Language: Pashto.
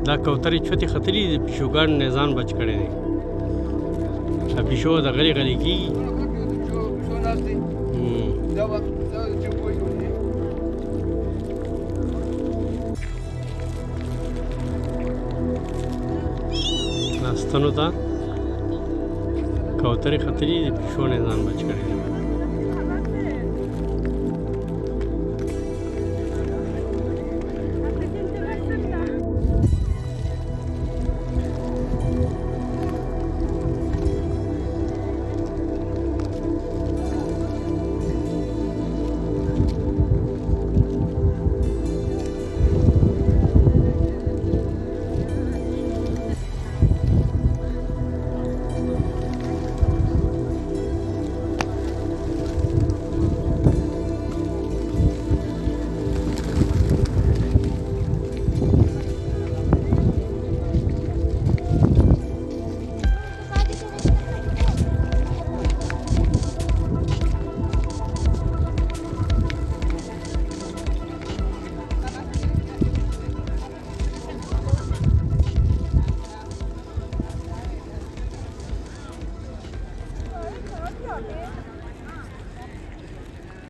دا کوترې چوتې ختلي دي پیشوګانو نه ځان بچ کړی دی دا پیشو د غلي غلي کېږي ستنو ته کوترې ختلي دي پیشو نه ځان بچ کړی دی